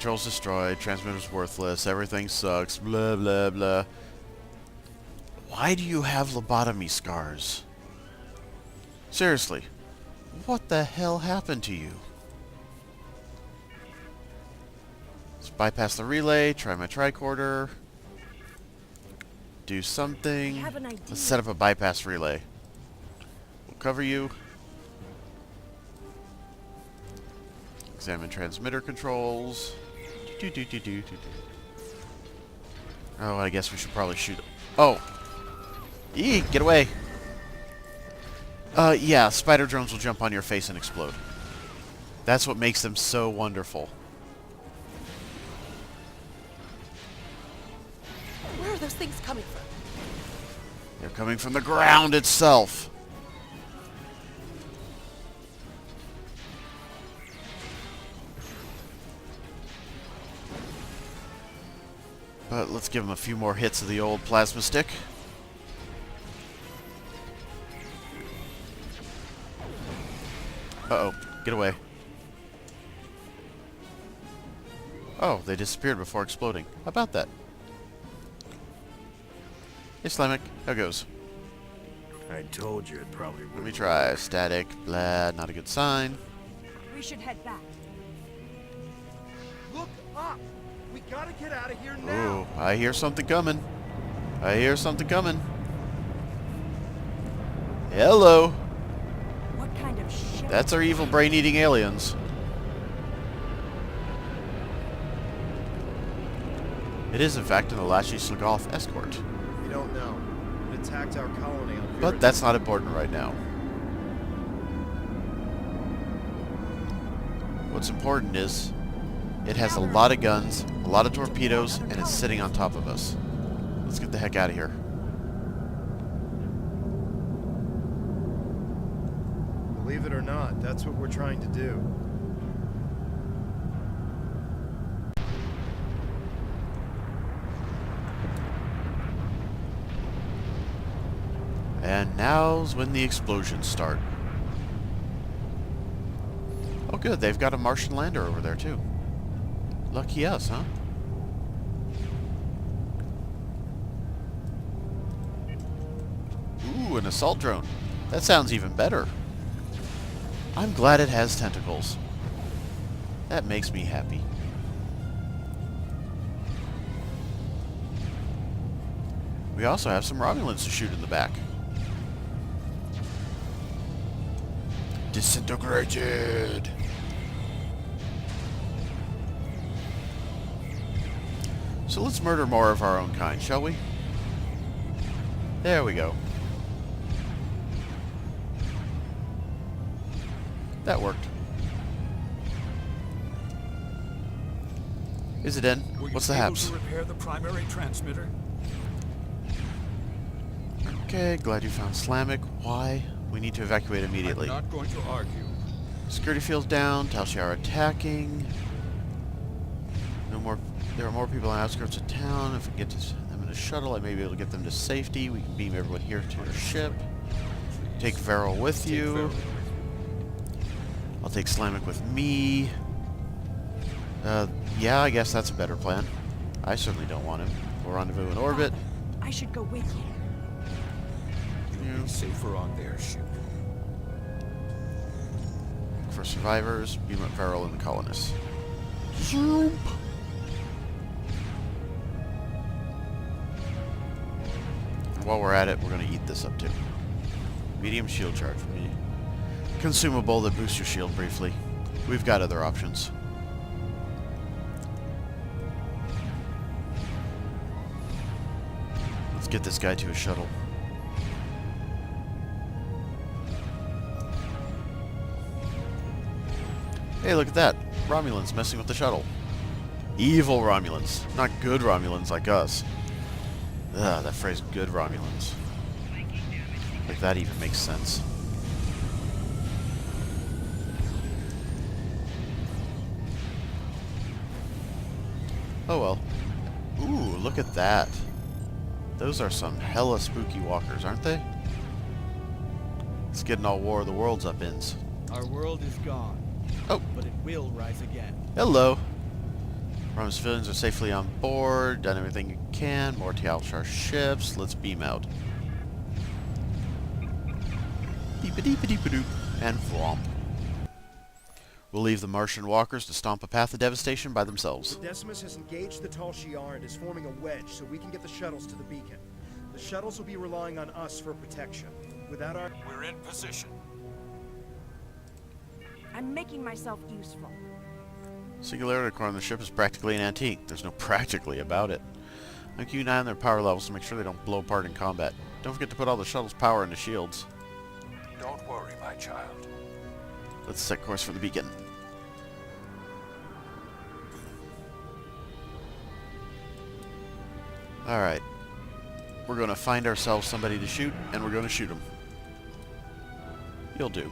Controls destroyed. Transmitter's worthless. Everything sucks. Blah, blah, blah. Why do you have lobotomy scars? Seriously. What the hell happened to you? Let's bypass the relay. Try my tricorder. Do something. Let's set up a bypass relay. We'll cover you. Examine transmitter controls. Oh, I guess we should probably shoot. Oh! Eee! Get away! Yeah, spider drones will jump on your face and explode. That's what makes them so wonderful. Where are those things coming from? They're coming from the ground itself. But let's give them a few more hits of the old plasma stick. Uh-oh. Get away. Oh, they disappeared before exploding. How about that? Hey, Slamic. How goes? I told you it probably would. Let me try. Static. Blah. Not a good sign. We should head back. Look up! We gotta get out of here now! Ooh, I hear something coming. I hear something coming. Hello. What kind of shit? That's our evil brain-eating aliens. It is, in fact, an Alashi Slagoth escort. We don't know. It attacked our colony on But that's not important right now. What's important is it has a lot of guns, a lot of torpedoes, and it's sitting on top of us. Let's get the heck out of here. Believe it or not, that's what we're trying to do. And now's when the explosions start. Oh good, they've got a Martian lander over there too. Lucky us, huh? Ooh, an assault drone. That sounds even better. I'm glad it has tentacles. That makes me happy. We also have some Romulans to shoot in the back. Disintegrated! So let's murder more of our own kind, shall we? There we go. That worked. Is it in? What's the haps? Were you able to repair the primary transmitter? Okay, glad you found Slamic. Why? We need to evacuate immediately. I'm not going to argue. Security field's down. Talshar attacking. No more. There are more people on the outskirts of town. If we get them in a shuttle, I may be able to get them to safety. We can beam everyone here to our ship. Take Varel with you. I'll take Slamic with me. Yeah, I guess that's a better plan. I certainly don't want him. We'll rendezvous in orbit. I should go with you. You'll be safer on their ship. For survivors, beam up Varel and the colonists. Zoom! And while we're at it, we're going to eat this up too. Medium shield charge. Consumable that boosts your shield briefly. We've got other options. Let's get this guy to a shuttle. Hey, look at that. Romulans messing with the shuttle. Evil Romulans. Not good Romulans like us. Ugh, that phrase, good Romulans. Like that even makes sense. Oh well. Ooh, look at that. Those are some hella spooky walkers, aren't they? It's getting all War of the Worlds up-ins. Our world is gone. Oh. But it will rise again. Hello. Roman civilians are safely on board. Done everything you can. More Talshar ships. Let's beam out. Deep-a-deep-a-deep-a-doop. And vlomp. We'll leave the Martian walkers to stomp a path of devastation by themselves. Decimus has engaged the Tal Shiar and is forming a wedge so we can get the shuttles to the beacon. The shuttles will be relying on us for protection. Without our... We're in position. I'm making myself useful. Singularity core on the ship is practically an antique. There's no practically about it. I'm keeping an eye on their power levels to make sure they don't blow apart in combat. Don't forget to put all the shuttle's power into shields. Don't worry, my child. Let's set course for the beacon. Alright. We're going to find ourselves somebody to shoot, and we're going to shoot him. You'll do.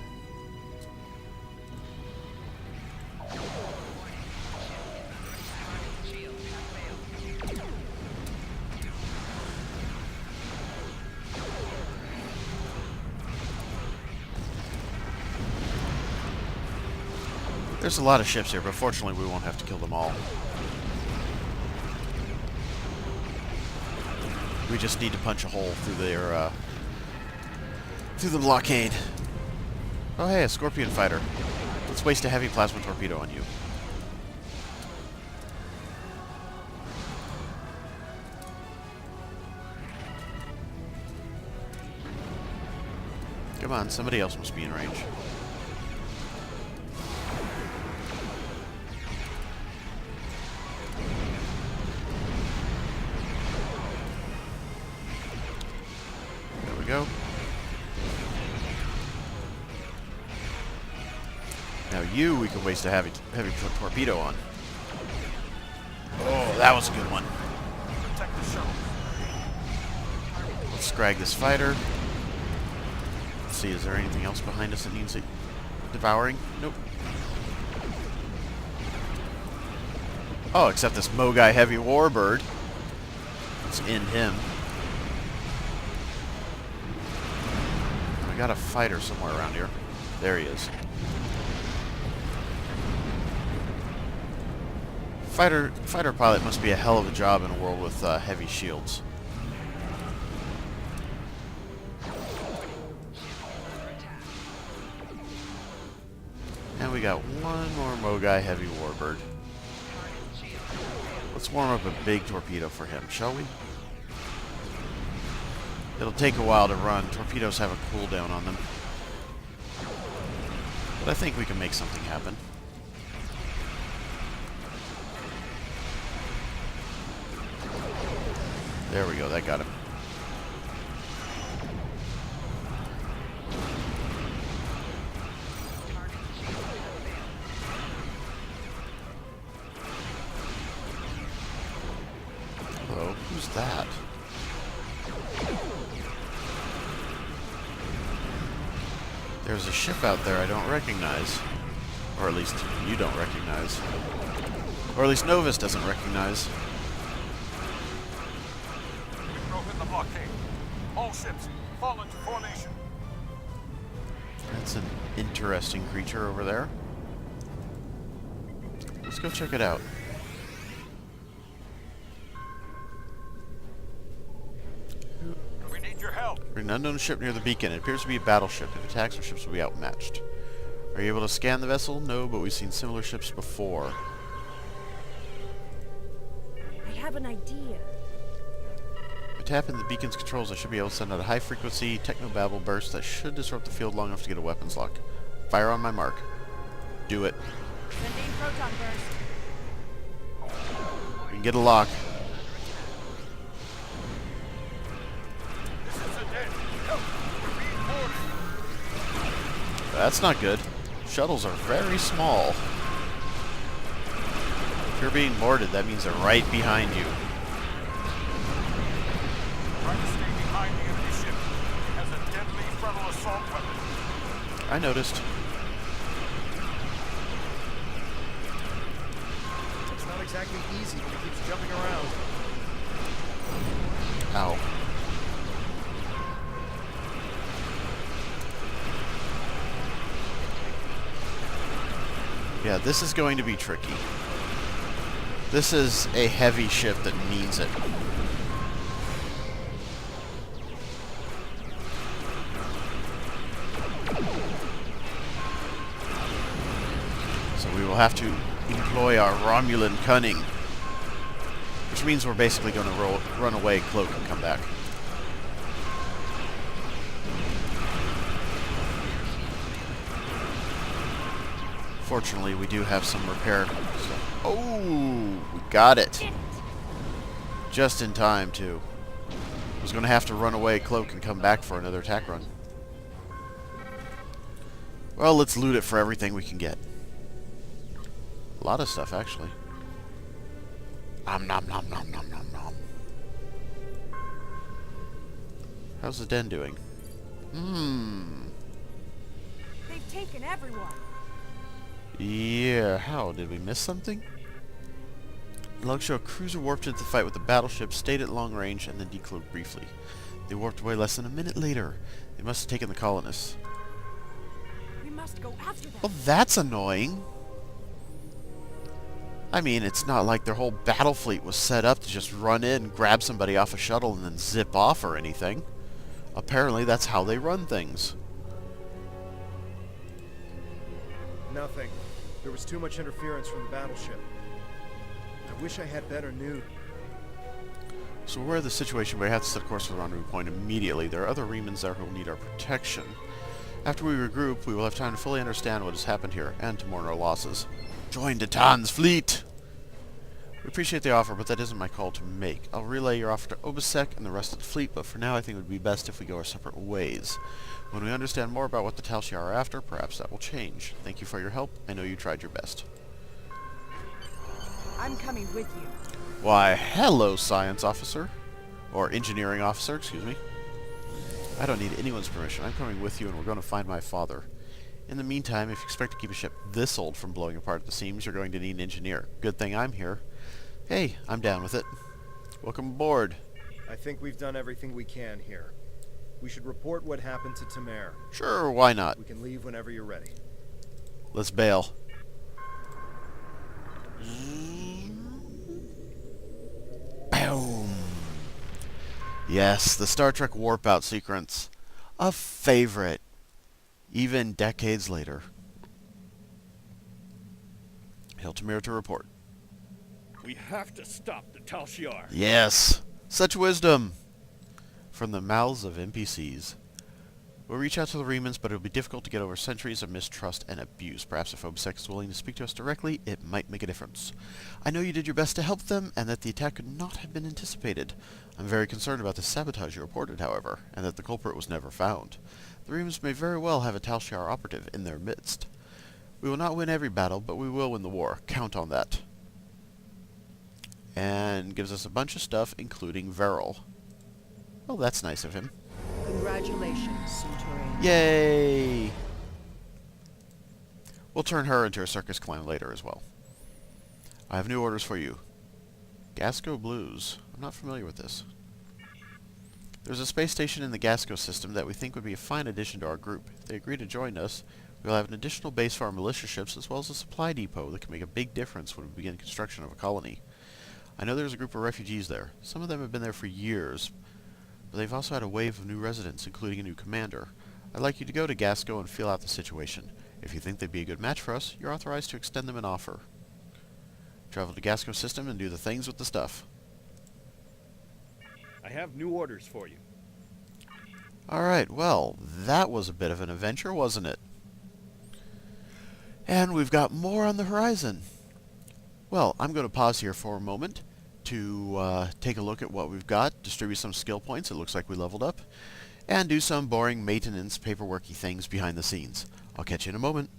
There's a lot of ships here, but fortunately we won't have to kill them all. We just need to punch a hole through their, through the blockade. Oh hey, a Scorpion fighter. Let's waste a heavy plasma torpedo on you. Come on, somebody else must be in range. There we go. Now you, we could waste a heavy torpedo on. Oh, that was a good one. Protect the shuttle. Let's scrag this fighter. Let's see, is there anything else behind us that needs it devouring? Nope. Oh, except this Mogai heavy warbird. Let's end him. I got a fighter somewhere around here. There he is. Fighter pilot must be a hell of a job in a world with heavy shields. And we got one more Mogai heavy warbird. Let's warm up a big torpedo for him, shall we? It'll take a while to run. Torpedoes have a cooldown on them. But I think we can make something happen. There we go, that got him. Hello, who's that? There's a ship out there I don't recognize. Or at least you don't recognize. Or at least Novus doesn't recognize. We've broken the blockade. All ships, fall into formation. That's an interesting creature over there. Let's go check it out. We need your help. An unknown ship near the beacon. It appears to be a battleship. If it attacks, our ships will be outmatched. Are you able to scan the vessel? No, but we've seen similar ships before. I have an idea. If I tap in the beacon's controls, I should be able to send out a high-frequency technobabble burst that should disrupt the field long enough to get a weapons lock. Fire on my mark. Do it. Sending proton burst. We can get a lock. This is a dead. Help. We're being boarded. That's not good. Shuttles are very small. If you're being boarded, that means they're right behind you. Try to stay behind the enemy ship. It has a deadly frontal assault weapon. I noticed. It's not exactly easy when it keeps jumping around. Ow. Yeah, this is going to be tricky. This is a heavy ship that means it. So we will have to employ our Romulan cunning. Which means we're basically going to run away, cloak, and come back. Fortunately, we do have some repair stuff. Oh, we got it. Just in time, too. I was going to have to run away, cloak, and come back for another attack run. Well, let's loot it for everything we can get. A lot of stuff, actually. Nom nom nom nom nom nom nom. How's the den doing? They've taken everyone. Yeah, how? Did we miss something? Logs show a cruiser warped into the fight with the battleship, stayed at long range, and then decloaked briefly. They warped away less than a minute later. They must have taken the colonists. We must go after them. Well, that's annoying. I mean, it's not like their whole battle fleet was set up to just run in, grab somebody off a shuttle, and then zip off or anything. Apparently, that's how they run things. Nothing. There was too much interference from the battleship. I wish I had better news. So we're in the situation where we have to set a course for the rendezvous point immediately. There are other Remans there who will need our protection. After we regroup, we will have time to fully understand what has happened here, and to mourn our losses. Join Datan's fleet! We appreciate the offer, but that isn't my call to make. I'll relay your offer to Obisek and the rest of the fleet, but for now I think it would be best if we go our separate ways. When we understand more about what the Tal Shiar are after, perhaps that will change. Thank you for your help. I know you tried your best. I'm coming with you. Why, hello, science officer. Or engineering officer, excuse me. I don't need anyone's permission. I'm coming with you, and we're going to find my father. In the meantime, if you expect to keep a ship this old from blowing apart at the seams, you're going to need an engineer. Good thing I'm here. Hey, I'm down with it. Welcome aboard. I think we've done everything we can here. We should report what happened to Tamer. Sure, why not? We can leave whenever you're ready. Let's bail. Boom. Yes, the Star Trek warp out sequence. A favorite. Even decades later. Hail Tamir to report. We have to stop the Tal Shiar. Yes. Such wisdom. From the mouths of NPCs. We'll reach out to the Remans, but it'll be difficult to get over centuries of mistrust and abuse. Perhaps if Obisek is willing to speak to us directly, it might make a difference. I know you did your best to help them, and that the attack could not have been anticipated. I'm very concerned about the sabotage you reported, however, and that the culprit was never found. The Remans may very well have a Tal Shiar operative in their midst. We will not win every battle, but we will win the war. Count on that. And gives us a bunch of stuff, including Veril. Oh, that's nice of him. Congratulations, Centurion. Yay! We'll turn her into a circus clown later as well. I have new orders for you. Gasco Blues. I'm not familiar with this. There's a space station in the Gasco system that we think would be a fine addition to our group. If they agree to join us, we'll have an additional base for our militia ships as well as a supply depot that can make a big difference when we begin construction of a colony. I know there's a group of refugees there. Some of them have been there for years, but they've also had a wave of new residents, including a new commander. I'd like you to go to Gasco and feel out the situation. If you think they'd be a good match for us, you're authorized to extend them an offer. Travel to Gasco system and do the things with the stuff. I have new orders for you. Alright, well, that was a bit of an adventure, wasn't it? And we've got more on the horizon. Well, I'm going to pause here for a moment to take a look at what we've got, distribute some skill points, it looks like we leveled up, and do some boring maintenance paperworky things behind the scenes. I'll catch you in a moment.